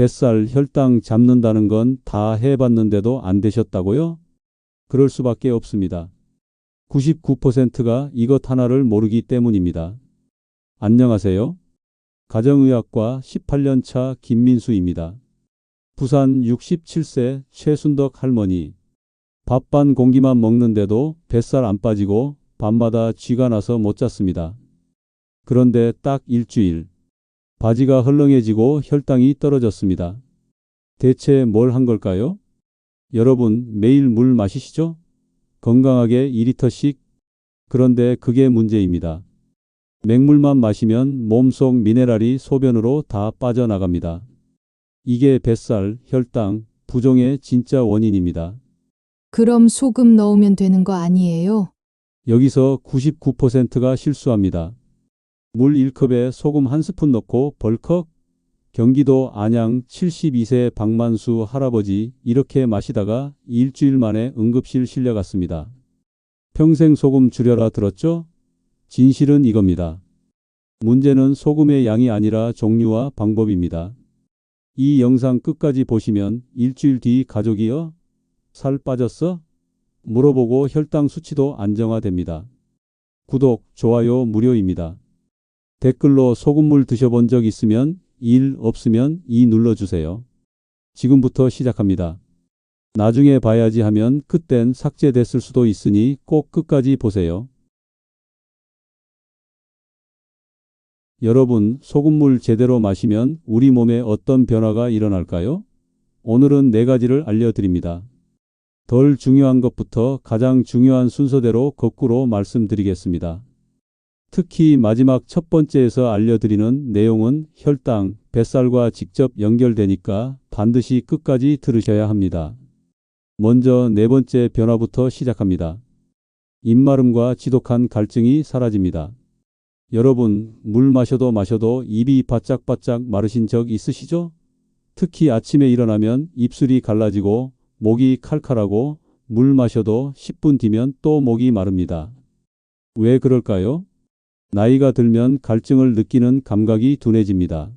뱃살, 혈당 잡는다는 건 다 해봤는데도 안 되셨다고요? 그럴 수밖에 없습니다. 99%가 이것 하나를 모르기 때문입니다. 안녕하세요. 가정의학과 18년 차 김민수입니다. 부산 67세 최순덕 할머니. 밥 반 공기만 먹는데도 뱃살 안 빠지고 밤마다 쥐가 나서 못 잤습니다. 그런데 딱 일주일. 바지가 헐렁해지고 혈당이 떨어졌습니다. 대체 뭘 한 걸까요? 여러분, 매일 물 마시시죠? 건강하게 2리터씩. 그런데 그게 문제입니다. 맹물만 마시면 몸속 미네랄이 소변으로 다 빠져나갑니다. 이게 뱃살, 혈당, 부종의 진짜 원인입니다. 그럼 소금 넣으면 되는 거 아니에요? 여기서 99%가 실수합니다. 물 1컵에 소금 1스푼 넣고 벌컥. 경기도 안양 72세 박만수 할아버지 이렇게 마시다가 일주일 만에 응급실 실려갔습니다. 평생 소금 줄여라 들었죠? 진실은 이겁니다. 문제는 소금의 양이 아니라 종류와 방법입니다. 이 영상 끝까지 보시면 일주일 뒤 가족이요? 살 빠졌어? 물어보고 혈당 수치도 안정화됩니다. 구독, 좋아요 무료입니다. 댓글로 소금물 드셔본 적 있으면 1, 없으면 2 눌러주세요. 지금부터 시작합니다. 나중에 봐야지 하면 그땐 삭제됐을 수도 있으니 꼭 끝까지 보세요. 여러분, 소금물 제대로 마시면 우리 몸에 어떤 변화가 일어날까요? 오늘은 4가지를 알려드립니다. 덜 중요한 것부터 가장 중요한 순서대로 거꾸로 말씀드리겠습니다. 특히 마지막 첫 번째에서 알려드리는 내용은 혈당, 뱃살과 직접 연결되니까 반드시 끝까지 들으셔야 합니다. 먼저 4번째 변화부터 시작합니다. 입마름과 지독한 갈증이 사라집니다. 여러분, 물 마셔도 입이 바짝바짝 마르신 적 있으시죠? 특히 아침에 일어나면 입술이 갈라지고 목이 칼칼하고 물 마셔도 10분 뒤면 또 목이 마릅니다. 왜 그럴까요? 나이가 들면 갈증을 느끼는 감각이 둔해집니다.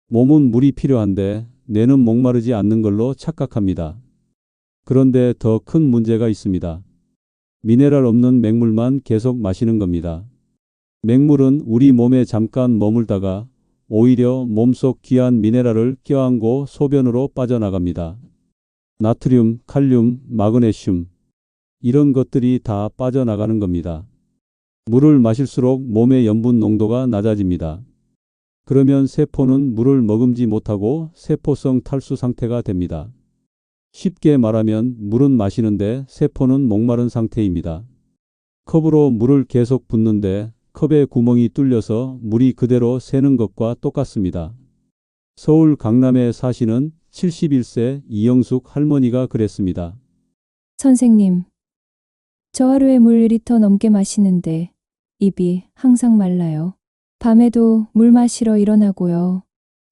몸은 물이 필요한데 뇌는 목마르지 않는 걸로 착각합니다. 그런데 더 큰 문제가 있습니다. 미네랄 없는 맹물만 계속 마시는 겁니다. 맹물은 우리 몸에 잠깐 머물다가 오히려 몸속 귀한 미네랄을 껴안고 소변으로 빠져나갑니다. 나트륨, 칼륨, 마그네슘 이런 것들이 다 빠져나가는 겁니다. 물을 마실수록 몸의 염분 농도가 낮아집니다. 그러면 세포는 물을 머금지 못하고 세포성 탈수 상태가 됩니다. 쉽게 말하면 물은 마시는데 세포는 목마른 상태입니다. 컵으로 물을 계속 붓는데 컵에 구멍이 뚫려서 물이 그대로 새는 것과 똑같습니다. 서울 강남에 사시는 71세 이영숙 할머니가 그랬습니다. 선생님, 저 하루에 물 1리터 넘게 마시는데 입이 항상 말라요. 밤에도 물 마시러 일어나고요.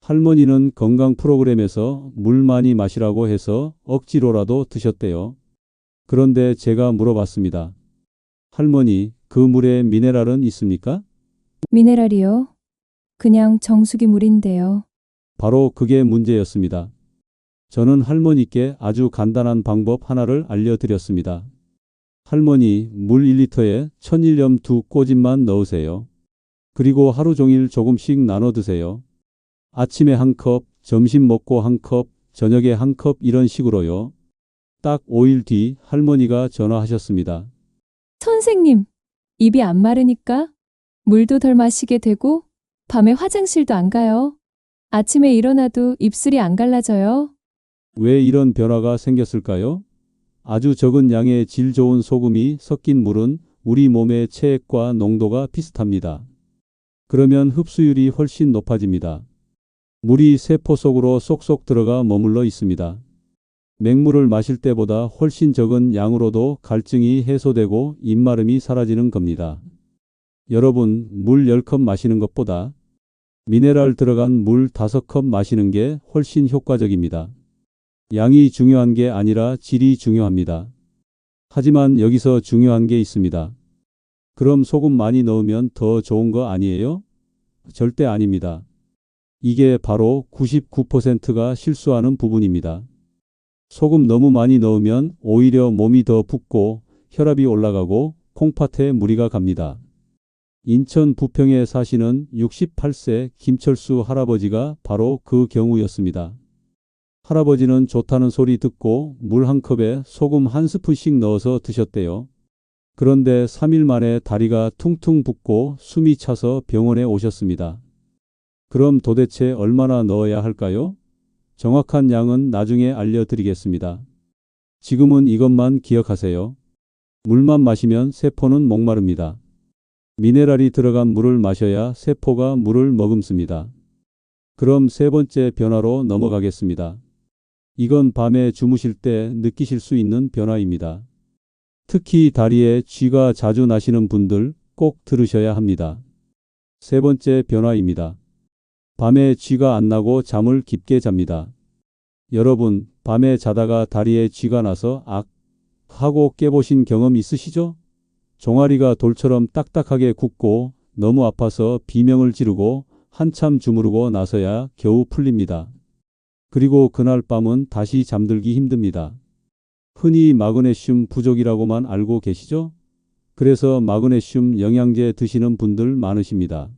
할머니는 건강 프로그램에서 물 많이 마시라고 해서 억지로라도 드셨대요. 그런데 제가 물어봤습니다. 할머니, 그 물에 미네랄은 있습니까? 미네랄이요? 그냥 정수기 물인데요. 바로 그게 문제였습니다. 저는 할머니께 아주 간단한 방법 하나를 알려드렸습니다. 할머니, 물 1리터에 천일염 2꼬집만 넣으세요. 그리고 하루 종일 조금씩 나눠 드세요. 아침에 1컵, 점심 먹고 1컵, 저녁에 1컵 이런 식으로요. 딱 5일 뒤 할머니가 전화하셨습니다. 선생님, 입이 안 마르니까 물도 덜 마시게 되고 밤에 화장실도 안 가요. 아침에 일어나도 입술이 안 갈라져요. 왜 이런 변화가 생겼을까요? 아주 적은 양의 질 좋은 소금이 섞인 물은 우리 몸의 체액과 농도가 비슷합니다. 그러면 흡수율이 훨씬 높아집니다. 물이 세포 속으로 쏙쏙 들어가 머물러 있습니다. 맹물을 마실 때보다 훨씬 적은 양으로도 갈증이 해소되고 입마름이 사라지는 겁니다. 여러분, 물 10컵 마시는 것보다 미네랄 들어간 물 5컵 마시는 게 훨씬 효과적입니다. 양이 중요한 게 아니라 질이 중요합니다. 하지만 여기서 중요한 게 있습니다. 그럼 소금 많이 넣으면 더 좋은 거 아니에요? 절대 아닙니다. 이게 바로 99%가 실수하는 부분입니다. 소금 너무 많이 넣으면 오히려 몸이 더 붓고 혈압이 올라가고 콩팥에 무리가 갑니다. 인천 부평에 사시는 68세 김철수 할아버지가 바로 그 경우였습니다. 할아버지는 좋다는 소리 듣고 물 한 컵에 소금 한 스푼씩 넣어서 드셨대요. 그런데 3일 만에 다리가 퉁퉁 붓고 숨이 차서 병원에 오셨습니다. 그럼 도대체 얼마나 넣어야 할까요? 정확한 양은 나중에 알려드리겠습니다. 지금은 이것만 기억하세요. 물만 마시면 세포는 목마릅니다. 미네랄이 들어간 물을 마셔야 세포가 물을 머금습니다. 그럼 세 번째 변화로 넘어가겠습니다. 이건 밤에 주무실 때 느끼실 수 있는 변화입니다. 특히 다리에 쥐가 자주 나시는 분들 꼭 들으셔야 합니다. 세 번째 변화입니다. 밤에 쥐가 안 나고 잠을 깊게 잡니다. 여러분, 밤에 자다가 다리에 쥐가 나서 악 하고 깨보신 경험 있으시죠? 종아리가 돌처럼 딱딱하게 굳고 너무 아파서 비명을 지르고 한참 주무르고 나서야 겨우 풀립니다. 그리고 그날 밤은 다시 잠들기 힘듭니다. 흔히 마그네슘 부족이라고만 알고 계시죠? 그래서 마그네슘 영양제 드시는 분들 많으십니다.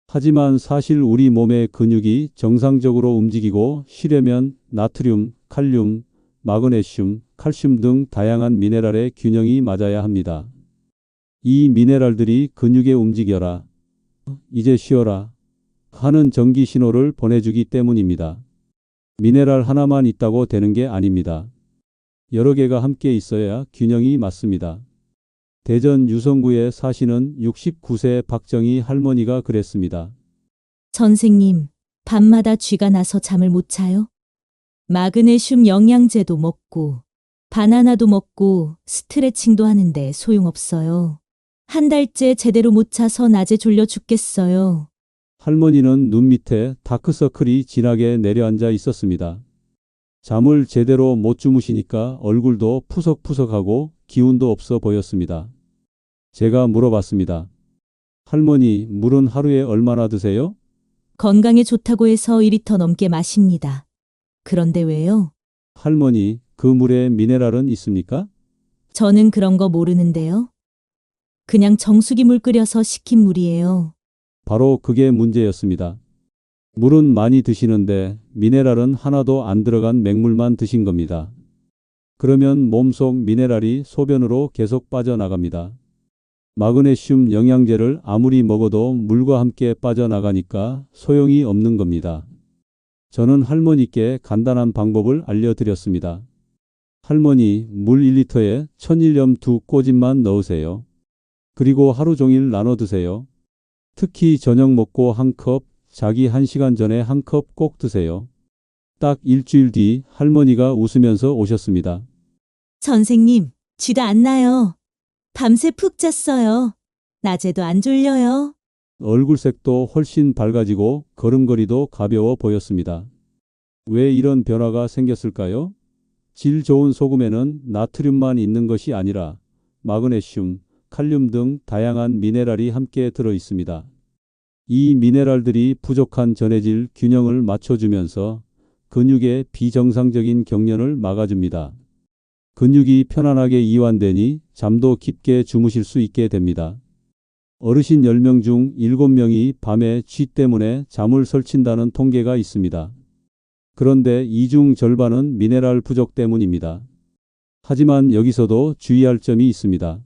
하지만 사실 우리 몸의 근육이 정상적으로 움직이고 쉬려면 나트륨, 칼륨, 마그네슘, 칼슘 등 다양한 미네랄의 균형이 맞아야 합니다. 이 미네랄들이 근육에 움직여라, 이제 쉬어라 하는 전기 신호를 보내주기 때문입니다. 미네랄 하나만 있다고 되는 게 아닙니다. 여러 개가 함께 있어야 균형이 맞습니다. 대전 유성구에 사시는 69세 박정희 할머니가 그랬습니다. 선생님, 밤마다 쥐가 나서 잠을 못 자요? 마그네슘 영양제도 먹고, 바나나도 먹고, 스트레칭도 하는데 소용없어요. 한 달째 제대로 못 자서 낮에 졸려 죽겠어요. 할머니는 눈 밑에 다크서클이 진하게 내려앉아 있었습니다. 잠을 제대로 못 주무시니까 얼굴도 푸석푸석하고 기운도 없어 보였습니다. 제가 물어봤습니다. 할머니, 물은 하루에 얼마나 드세요? 건강에 좋다고 해서 2리터 넘게 마십니다. 그런데 왜요? 할머니, 그 물에 미네랄은 있습니까? 저는 그런 거 모르는데요. 그냥 정수기 물 끓여서 식힌 물이에요. 바로 그게 문제였습니다. 물은 많이 드시는데 미네랄은 하나도 안 들어간 맹물만 드신 겁니다. 그러면 몸속 미네랄이 소변으로 계속 빠져나갑니다. 마그네슘 영양제를 아무리 먹어도 물과 함께 빠져나가니까 소용이 없는 겁니다. 저는 할머니께 간단한 방법을 알려드렸습니다. 할머니, 물 1리터에 천일염 2꼬집만 넣으세요. 그리고 하루 종일 나눠 드세요. 특히 저녁 먹고 한 컵, 자기 1시간 전에 한 컵 꼭 드세요. 딱 일주일 뒤 할머니가 웃으면서 오셨습니다. 선생님, 쥐가 안 나요. 밤새 푹 잤어요. 낮에도 안 졸려요. 얼굴색도 훨씬 밝아지고 걸음걸이도 가벼워 보였습니다. 왜 이런 변화가 생겼을까요? 질 좋은 소금에는 나트륨만 있는 것이 아니라 마그네슘, 칼륨 등 다양한 미네랄이 함께 들어 있습니다. 이 미네랄들이 부족한 전해질 균형을 맞춰주면서 근육의 비정상적인 경련을 막아줍니다. 근육이 편안하게 이완되니 잠도 깊게 주무실 수 있게 됩니다. 어르신 10명 중 7명이 밤에 쥐 때문에 잠을 설친다는 통계가 있습니다. 그런데 이 중 절반은 미네랄 부족 때문입니다. 하지만 여기서도 주의할 점이 있습니다.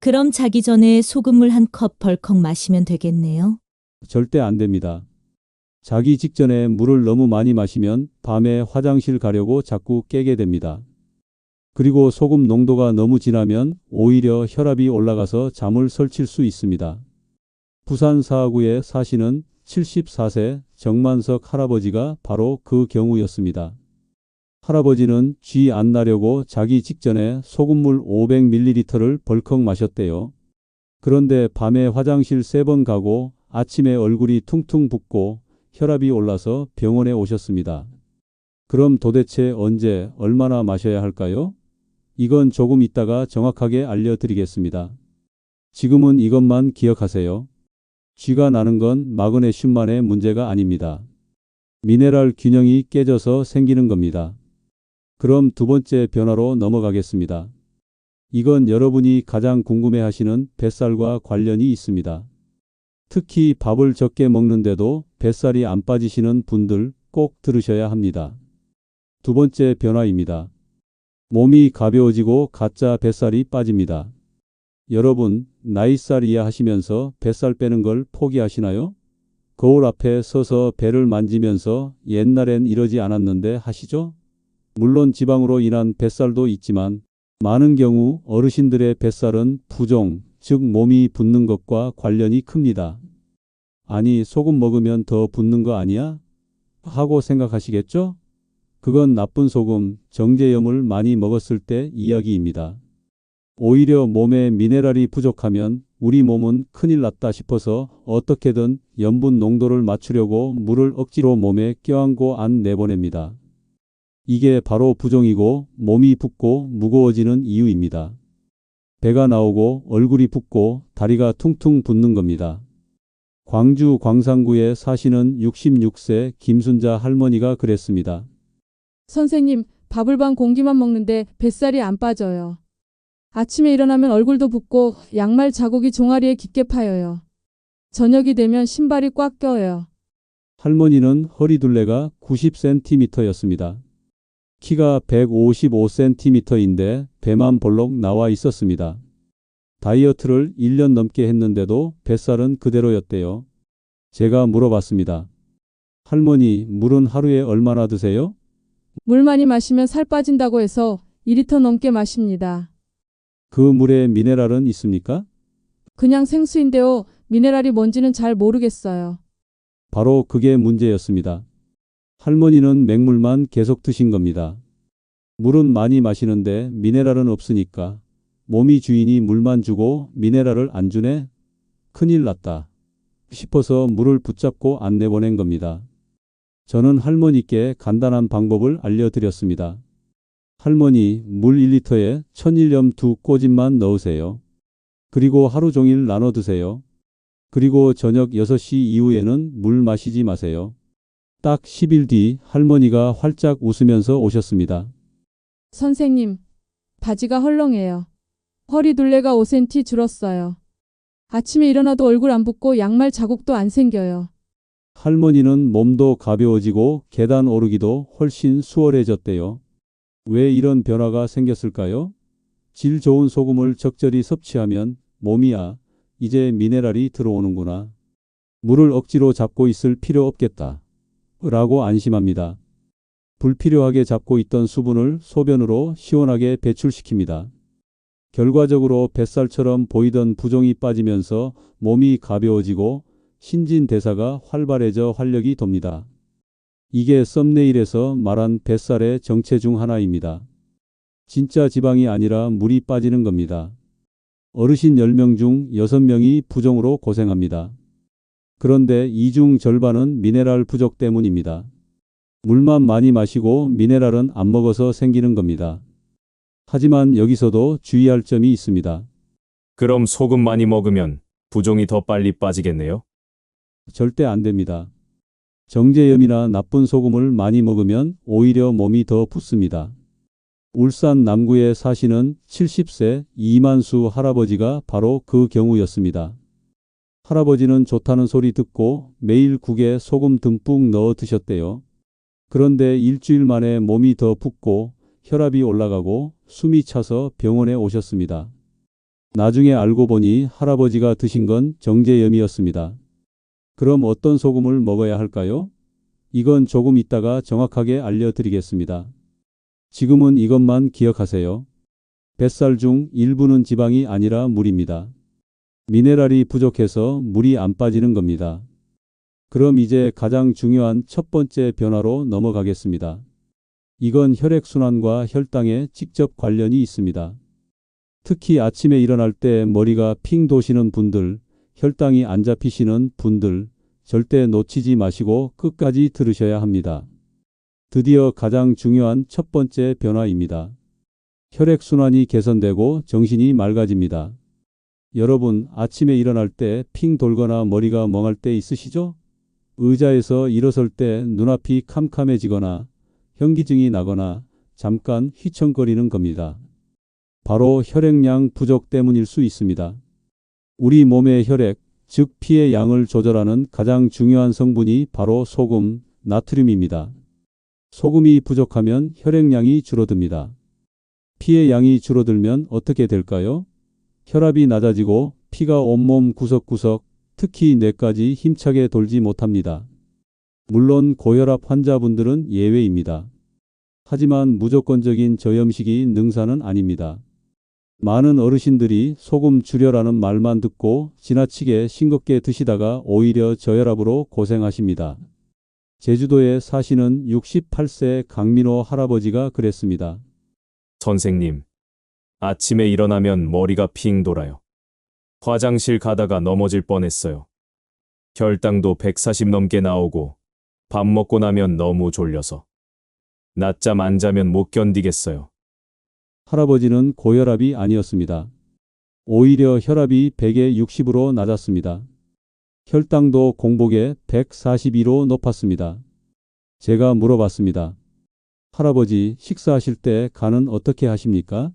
그럼 자기 전에 소금물 한 컵 벌컥 마시면 되겠네요. 절대 안 됩니다. 자기 직전에 물을 너무 많이 마시면 밤에 화장실 가려고 자꾸 깨게 됩니다. 그리고 소금 농도가 너무 진하면 오히려 혈압이 올라가서 잠을 설칠 수 있습니다. 부산 사하구에 사시는 74세 정만석 할아버지가 바로 그 경우였습니다. 할아버지는 쥐 안 나려고 자기 직전에 소금물 500ml를 벌컥 마셨대요. 그런데 밤에 화장실 3번 가고 아침에 얼굴이 퉁퉁 붓고 혈압이 올라서 병원에 오셨습니다. 그럼 도대체 언제 얼마나 마셔야 할까요? 이건 조금 있다가 정확하게 알려드리겠습니다. 지금은 이것만 기억하세요. 쥐가 나는 건 마그네슘만의 문제가 아닙니다. 미네랄 균형이 깨져서 생기는 겁니다. 그럼 두 번째 변화로 넘어가겠습니다. 이건 여러분이 가장 궁금해하시는 뱃살과 관련이 있습니다. 특히 밥을 적게 먹는데도 뱃살이 안 빠지시는 분들 꼭 들으셔야 합니다. 두 번째 변화입니다. 몸이 가벼워지고 가짜 뱃살이 빠집니다. 여러분, 나이살 이야하시면서 뱃살 빼는 걸 포기하시나요? 거울 앞에 서서 배를 만지면서 옛날엔 이러지 않았는데 하시죠? 물론 지방으로 인한 뱃살도 있지만 많은 경우 어르신들의 뱃살은 부종, 즉 몸이 붓는 것과 관련이 큽니다. 아니, 소금 먹으면 더 붓는 거 아니야? 하고 생각하시겠죠? 그건 나쁜 소금, 정제염을 많이 먹었을 때 이야기입니다. 오히려 몸에 미네랄이 부족하면 우리 몸은 큰일 났다 싶어서 어떻게든 염분 농도를 맞추려고 물을 억지로 몸에 껴안고 안 내보냅니다. 이게 바로 부종이고 몸이 붓고 무거워지는 이유입니다. 배가 나오고 얼굴이 붓고 다리가 퉁퉁 붓는 겁니다. 광주 광산구에 사시는 66세 김순자 할머니가 그랬습니다. 선생님, 밥을 반 공기만 먹는데 뱃살이 안 빠져요. 아침에 일어나면 얼굴도 붓고 양말 자국이 종아리에 깊게 파여요. 저녁이 되면 신발이 꽉 껴요. 할머니는 허리둘레가 90cm였습니다. 키가 155cm인데 배만 볼록 나와 있었습니다. 다이어트를 1년 넘게 했는데도 뱃살은 그대로였대요. 제가 물어봤습니다. 할머니, 물은 하루에 얼마나 드세요? 물 많이 마시면 살 빠진다고 해서 2리터 넘게 마십니다. 그 물에 미네랄은 있습니까? 그냥 생수인데요. 미네랄이 뭔지는 잘 모르겠어요. 바로 그게 문제였습니다. 할머니는 맹물만 계속 드신 겁니다. 물은 많이 마시는데 미네랄은 없으니까 몸이 주인이 물만 주고 미네랄을 안 주네? 큰일 났다 싶어서 물을 붙잡고 안 내보낸 겁니다. 저는 할머니께 간단한 방법을 알려드렸습니다. 할머니, 물 1리터에 천일염 2꼬집만 넣으세요. 그리고 하루 종일 나눠 드세요. 그리고 저녁 6시 이후에는 물 마시지 마세요. 딱 10일 뒤 할머니가 활짝 웃으면서 오셨습니다. 선생님, 바지가 헐렁해요. 허리 둘레가 5cm 줄었어요. 아침에 일어나도 얼굴 안 붓고 양말 자국도 안 생겨요. 할머니는 몸도 가벼워지고 계단 오르기도 훨씬 수월해졌대요. 왜 이런 변화가 생겼을까요? 질 좋은 소금을 적절히 섭취하면 몸이야, 이제 미네랄이 들어오는구나. 물을 억지로 잡고 있을 필요 없겠다. 라고 안심합니다. 불필요하게 잡고 있던 수분을 소변으로 시원하게 배출시킵니다. 결과적으로 뱃살처럼 보이던 부종이 빠지면서 몸이 가벼워지고 신진대사가 활발해져 활력이 돕니다. 이게 썸네일에서 말한 뱃살의 정체 중 하나입니다. 진짜 지방이 아니라 물이 빠지는 겁니다. 어르신 10명 중 6명이 부종으로 고생합니다. 그런데 이 중 절반은 미네랄 부족 때문입니다. 물만 많이 마시고 미네랄은 안 먹어서 생기는 겁니다. 하지만 여기서도 주의할 점이 있습니다. 그럼 소금 많이 먹으면 부종이 더 빨리 빠지겠네요? 절대 안 됩니다. 정제염이나 나쁜 소금을 많이 먹으면 오히려 몸이 더 붓습니다. 울산 남구에 사시는 70세 이만수 할아버지가 바로 그 경우였습니다. 할아버지는 좋다는 소리 듣고 매일 국에 소금 듬뿍 넣어 드셨대요. 그런데 일주일 만에 몸이 더 붓고 혈압이 올라가고 숨이 차서 병원에 오셨습니다. 나중에 알고 보니 할아버지가 드신 건 정제염이었습니다. 그럼 어떤 소금을 먹어야 할까요? 이건 조금 있다가 정확하게 알려드리겠습니다. 지금은 이것만 기억하세요. 뱃살 중 일부는 지방이 아니라 물입니다. 미네랄이 부족해서 물이 안 빠지는 겁니다. 그럼 이제 가장 중요한 첫 번째 변화로 넘어가겠습니다. 이건 혈액순환과 혈당에 직접 관련이 있습니다. 특히 아침에 일어날 때 머리가 핑 도시는 분들, 혈당이 안 잡히시는 분들, 절대 놓치지 마시고 끝까지 들으셔야 합니다. 드디어 가장 중요한 첫 번째 변화입니다. 혈액순환이 개선되고 정신이 맑아집니다. 여러분, 아침에 일어날 때 핑 돌거나 머리가 멍할 때 있으시죠? 의자에서 일어설 때 눈앞이 캄캄해지거나 현기증이 나거나 잠깐 휘청거리는 겁니다. 바로 혈액량 부족 때문일 수 있습니다. 우리 몸의 혈액, 즉 피의 양을 조절하는 가장 중요한 성분이 바로 소금, 나트륨입니다. 소금이 부족하면 혈액량이 줄어듭니다. 피의 양이 줄어들면 어떻게 될까요? 혈압이 낮아지고 피가 온몸 구석구석, 특히 뇌까지 힘차게 돌지 못합니다. 물론 고혈압 환자분들은 예외입니다. 하지만 무조건적인 저염식이 능사는 아닙니다. 많은 어르신들이 소금 줄여라는 말만 듣고 지나치게 싱겁게 드시다가 오히려 저혈압으로 고생하십니다. 제주도에 사시는 68세 강민호 할아버지가 그랬습니다. 선생님, 아침에 일어나면 머리가 핑 돌아요. 화장실 가다가 넘어질 뻔했어요. 혈당도 140 넘게 나오고 밥 먹고 나면 너무 졸려서 낮잠 안 자면 못 견디겠어요. 할아버지는 고혈압이 아니었습니다. 오히려 혈압이 100에 60으로 낮았습니다. 혈당도 공복에 142로 높았습니다. 제가 물어봤습니다. 할아버지, 식사하실 때 간은 어떻게 하십니까?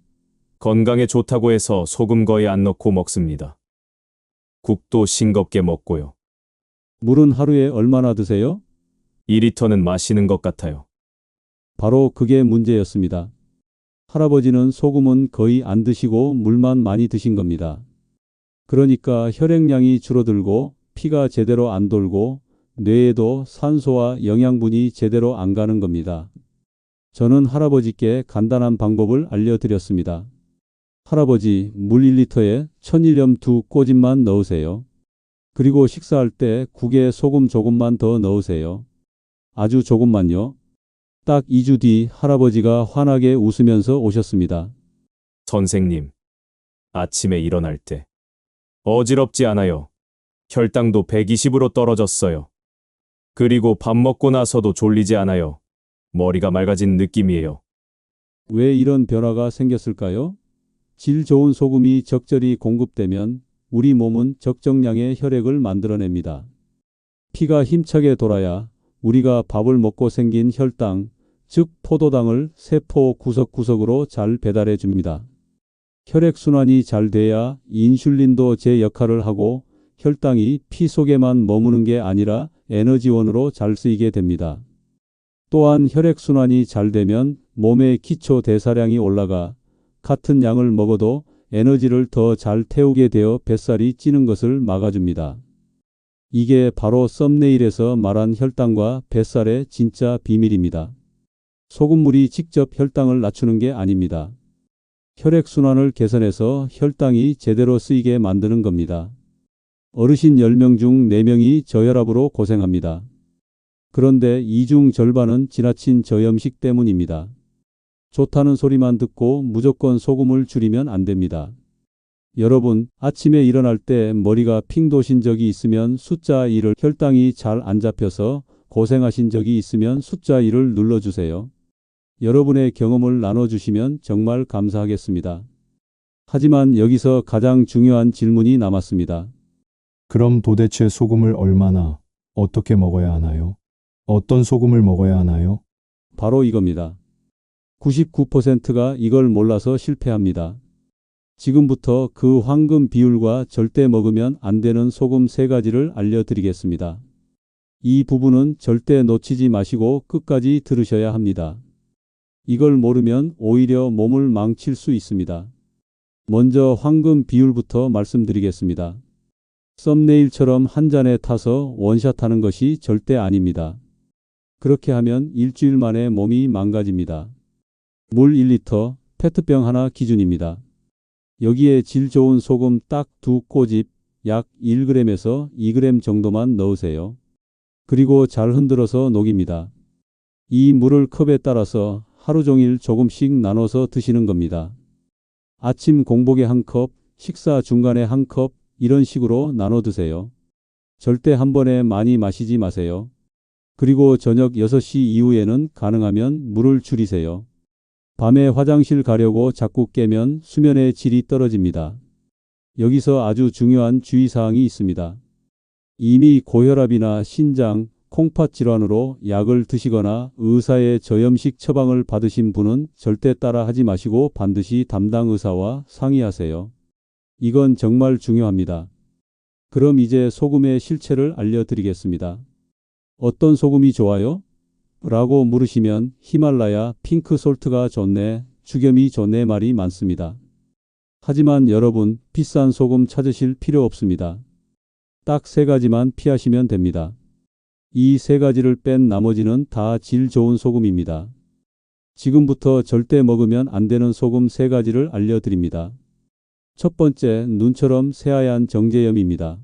건강에 좋다고 해서 소금 거의 안 넣고 먹습니다. 국도 싱겁게 먹고요. 물은 하루에 얼마나 드세요? 2리터는 마시는 것 같아요. 바로 그게 문제였습니다. 할아버지는 소금은 거의 안 드시고 물만 많이 드신 겁니다. 그러니까 혈액량이 줄어들고 피가 제대로 안 돌고 뇌에도 산소와 영양분이 제대로 안 가는 겁니다. 저는 할아버지께 간단한 방법을 알려드렸습니다. 할아버지, 물 1리터에 천일염 2꼬집만 넣으세요. 그리고 식사할 때 국에 소금 조금만 더 넣으세요. 아주 조금만요. 딱 2주 뒤 할아버지가 환하게 웃으면서 오셨습니다. 선생님, 아침에 일어날 때 어지럽지 않아요. 혈당도 120으로 떨어졌어요. 그리고 밥 먹고 나서도 졸리지 않아요. 머리가 맑아진 느낌이에요. 왜 이런 변화가 생겼을까요? 질 좋은 소금이 적절히 공급되면 우리 몸은 적정량의 혈액을 만들어냅니다. 피가 힘차게 돌아야 우리가 밥을 먹고 생긴 혈당, 즉 포도당을 세포 구석구석으로 잘 배달해 줍니다. 혈액순환이 잘 돼야 인슐린도 제 역할을 하고 혈당이 피 속에만 머무는 게 아니라 에너지원으로 잘 쓰이게 됩니다. 또한 혈액순환이 잘 되면 몸의 기초 대사량이 올라가 같은 양을 먹어도 에너지를 더 잘 태우게 되어 뱃살이 찌는 것을 막아줍니다. 이게 바로 썸네일에서 말한 혈당과 뱃살의 진짜 비밀입니다. 소금물이 직접 혈당을 낮추는 게 아닙니다. 혈액순환을 개선해서 혈당이 제대로 쓰이게 만드는 겁니다. 어르신 10명 중 4명이 저혈압으로 고생합니다. 그런데 이 중 절반은 지나친 저염식 때문입니다. 좋다는 소리만 듣고 무조건 소금을 줄이면 안 됩니다. 여러분, 아침에 일어날 때 머리가 핑 도신 적이 있으면 숫자 1을, 혈당이 잘 안 잡혀서 고생하신 적이 있으면 숫자 1을 눌러주세요. 여러분의 경험을 나눠주시면 정말 감사하겠습니다. 하지만 여기서 가장 중요한 질문이 남았습니다. 그럼 도대체 소금을 얼마나, 어떻게 먹어야 하나요? 어떤 소금을 먹어야 하나요? 바로 이겁니다. 99%가 이걸 몰라서 실패합니다. 지금부터 그 황금 비율과 절대 먹으면 안 되는 소금 3가지를 알려드리겠습니다. 이 부분은 절대 놓치지 마시고 끝까지 들으셔야 합니다. 이걸 모르면 오히려 몸을 망칠 수 있습니다. 먼저 황금 비율부터 말씀드리겠습니다. 썸네일처럼 한 잔에 타서 원샷하는 것이 절대 아닙니다. 그렇게 하면 일주일 만에 몸이 망가집니다. 물 1리터, 페트병 하나 기준입니다. 여기에 질 좋은 소금 딱 2꼬집, 약 1g에서 2g 정도만 넣으세요. 그리고 잘 흔들어서 녹입니다. 이 물을 컵에 따라서 하루 종일 조금씩 나눠서 드시는 겁니다. 아침 공복에 1컵, 식사 중간에 1컵, 이런 식으로 나눠 드세요. 절대 한 번에 많이 마시지 마세요. 그리고 저녁 6시 이후에는 가능하면 물을 줄이세요. 밤에 화장실 가려고 자꾸 깨면 수면의 질이 떨어집니다. 여기서 아주 중요한 주의사항이 있습니다. 이미 고혈압이나 신장, 콩팥 질환으로 약을 드시거나 의사의 저염식 처방을 받으신 분은 절대 따라 하지 마시고 반드시 담당 의사와 상의하세요. 이건 정말 중요합니다. 그럼 이제 소금의 실체를 알려드리겠습니다. 어떤 소금이 좋아요? 라고 물으시면 히말라야 핑크솔트가 좋네, 죽염이 좋네 말이 많습니다. 하지만 여러분, 비싼 소금 찾으실 필요 없습니다. 딱 3가지만 피하시면 됩니다. 이 3가지를 뺀 나머지는 다 질 좋은 소금입니다. 지금부터 절대 먹으면 안 되는 소금 3가지를 알려드립니다. 첫 번째, 눈처럼 새하얀 정제염입니다.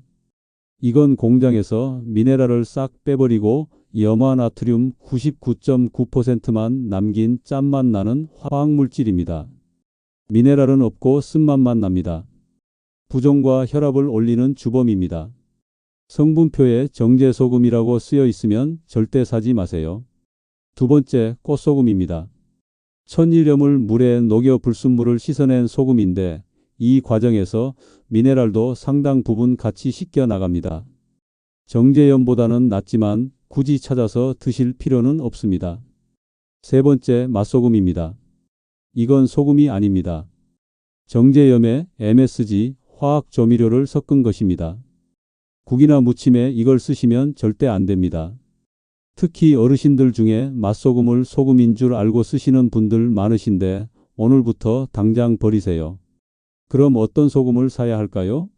이건 공장에서 미네랄을 싹 빼버리고 염화나트륨 99.9%만 남긴 짠맛 나는 화학물질입니다. 미네랄은 없고 쓴맛만 납니다. 부종과 혈압을 올리는 주범입니다. 성분표에 정제소금이라고 쓰여 있으면 절대 사지 마세요. 두 번째, 꽃소금입니다. 천일염을 물에 녹여 불순물을 씻어낸 소금인데 이 과정에서 미네랄도 상당 부분 같이 씻겨 나갑니다. 정제염보다는 낫지만 굳이 찾아서 드실 필요는 없습니다. 세 번째, 맛소금입니다. 이건 소금이 아닙니다. 정제염에 MSG, 화학조미료를 섞은 것입니다. 국이나 무침에 이걸 쓰시면 절대 안 됩니다. 특히 어르신들 중에 맛소금을 소금인 줄 알고 쓰시는 분들 많으신데 오늘부터 당장 버리세요. 그럼 어떤 소금을 사야 할까요?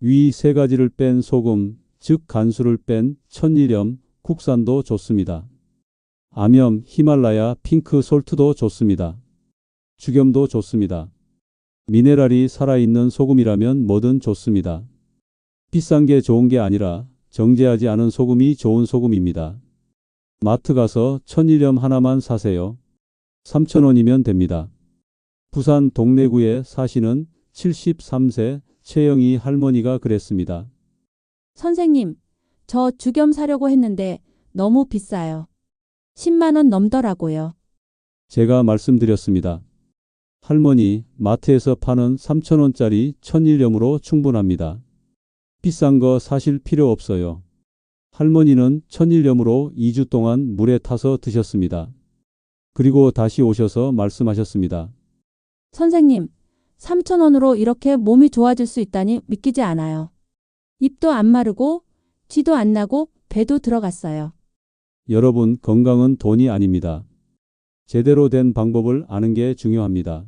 위 3가지를 뺀 소금, 즉 간수를 뺀 천일염, 국산도 좋습니다. 암염, 히말라야 핑크솔트도 좋습니다. 죽염도 좋습니다. 미네랄이 살아있는 소금이라면 뭐든 좋습니다. 비싼 게 좋은 게 아니라 정제하지 않은 소금이 좋은 소금입니다. 마트 가서 천일염 하나만 사세요. 3,000원이면 됩니다. 부산 동래구에 사시는 73세 최영희 할머니가 그랬습니다. 선생님, 저 죽염 사려고 했는데 너무 비싸요. 10만 원 넘더라고요. 제가 말씀드렸습니다. 할머니, 마트에서 파는 3,000원짜리 천일염으로 충분합니다. 비싼 거 사실 필요 없어요. 할머니는 천일염으로 2주 동안 물에 타서 드셨습니다. 그리고 다시 오셔서 말씀하셨습니다. 선생님, 3,000원으로 이렇게 몸이 좋아질 수 있다니 믿기지 않아요. 입도 안 마르고 쥐도 안 나고 배도 들어갔어요. 여러분, 건강은 돈이 아닙니다. 제대로 된 방법을 아는 게 중요합니다.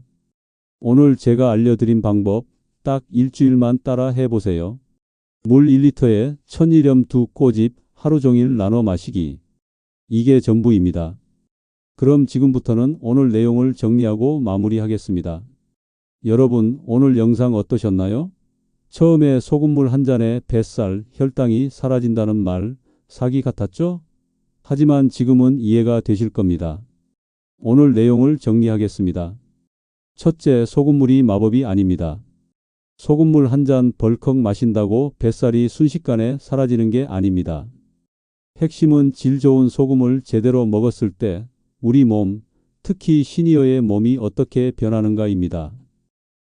오늘 제가 알려드린 방법 딱 일주일만 따라 해보세요. 물 1리터에 천일염 2꼬집 하루 종일 나눠 마시기. 이게 전부입니다. 그럼 지금부터는 오늘 내용을 정리하고 마무리하겠습니다. 여러분, 오늘 영상 어떠셨나요? 처음에 소금물 한 잔에 뱃살, 혈당이 사라진다는 말 사기 같았죠? 하지만 지금은 이해가 되실 겁니다. 오늘 내용을 정리하겠습니다. 첫째, 소금물이 마법이 아닙니다. 소금물 한 잔 벌컥 마신다고 뱃살이 순식간에 사라지는 게 아닙니다. 핵심은 질 좋은 소금을 제대로 먹었을 때 우리 몸, 특히 시니어의 몸이 어떻게 변하는가입니다.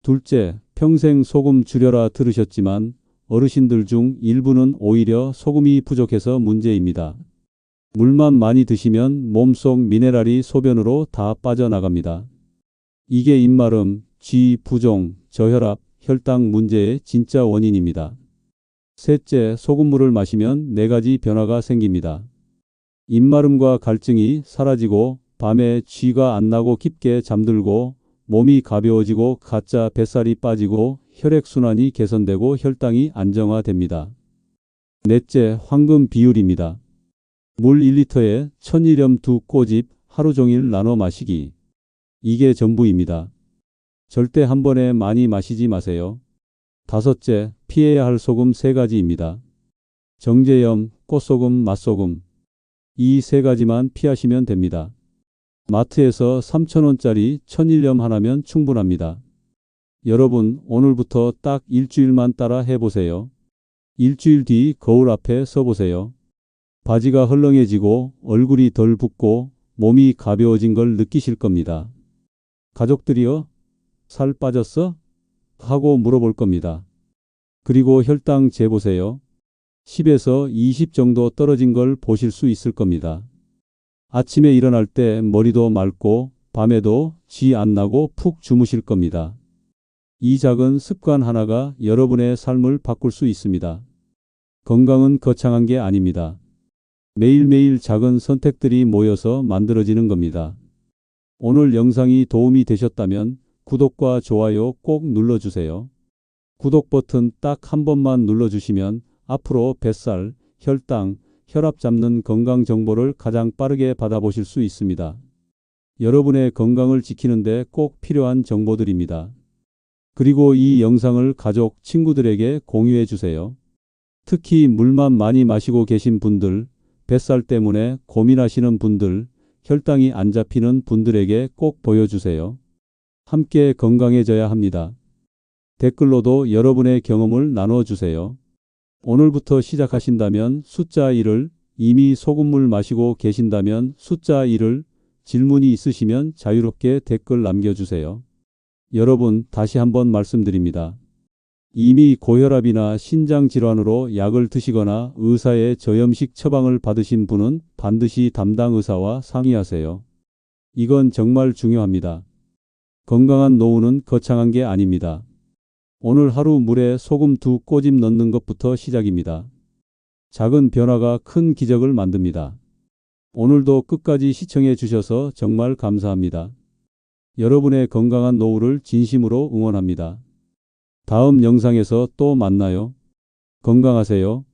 둘째, 평생 소금 줄여라 들으셨지만 어르신들 중 일부는 오히려 소금이 부족해서 문제입니다. 물만 많이 드시면 몸속 미네랄이 소변으로 다 빠져나갑니다. 이게 입마름, 쥐, 부종, 저혈압, 혈당 문제의 진짜 원인입니다. 셋째, 소금물을 마시면 4가지 변화가 생깁니다. 입마름과 갈증이 사라지고 밤에 쥐가 안 나고 깊게 잠들고 몸이 가벼워지고 가짜 뱃살이 빠지고 혈액순환이 개선되고 혈당이 안정화됩니다. 넷째, 황금 비율입니다. 물 1리터에 천일염 2꼬집 하루 종일 나눠 마시기. 이게 전부입니다. 절대 한 번에 많이 마시지 마세요. 다섯째, 피해야 할 소금 3가지입니다. 정제염, 꽃소금, 맛소금. 이 3가지만 피하시면 됩니다. 마트에서 3,000원짜리 천일염 하나면 충분합니다. 여러분, 오늘부터 딱 일주일만 따라 해보세요. 일주일 뒤 거울 앞에 서보세요. 바지가 헐렁해지고 얼굴이 덜 붓고 몸이 가벼워진 걸 느끼실 겁니다. 가족들이요? 살 빠졌어? 하고 물어볼 겁니다. 그리고 혈당 재보세요. 10에서 20 정도 떨어진 걸 보실 수 있을 겁니다. 아침에 일어날 때 머리도 맑고 밤에도 쥐 안 나고 푹 주무실 겁니다. 이 작은 습관 하나가 여러분의 삶을 바꿀 수 있습니다. 건강은 거창한 게 아닙니다. 매일매일 작은 선택들이 모여서 만들어지는 겁니다. 오늘 영상이 도움이 되셨다면 구독과 좋아요 꼭 눌러주세요. 구독 버튼 딱 한 번만 눌러주시면 앞으로 뱃살, 혈당, 혈압 잡는 건강 정보를 가장 빠르게 받아보실 수 있습니다. 여러분의 건강을 지키는데 꼭 필요한 정보들입니다. 그리고 이 영상을 가족, 친구들에게 공유해 주세요. 특히 물만 많이 마시고 계신 분들, 뱃살 때문에 고민하시는 분들, 혈당이 안 잡히는 분들에게 꼭 보여주세요. 함께 건강해져야 합니다. 댓글로도 여러분의 경험을 나눠주세요. 오늘부터 시작하신다면 숫자 1을, 이미 소금물 마시고 계신다면 숫자 1을, 질문이 있으시면 자유롭게 댓글 남겨주세요. 여러분, 다시 한번 말씀드립니다. 이미 고혈압이나 신장질환으로 약을 드시거나 의사의 저염식 처방을 받으신 분은 반드시 담당 의사와 상의하세요. 이건 정말 중요합니다. 건강한 노후는 거창한 게 아닙니다. 오늘 하루 물에 소금 2꼬집 넣는 것부터 시작입니다. 작은 변화가 큰 기적을 만듭니다. 오늘도 끝까지 시청해 주셔서 정말 감사합니다. 여러분의 건강한 노후를 진심으로 응원합니다. 다음 영상에서 또 만나요. 건강하세요.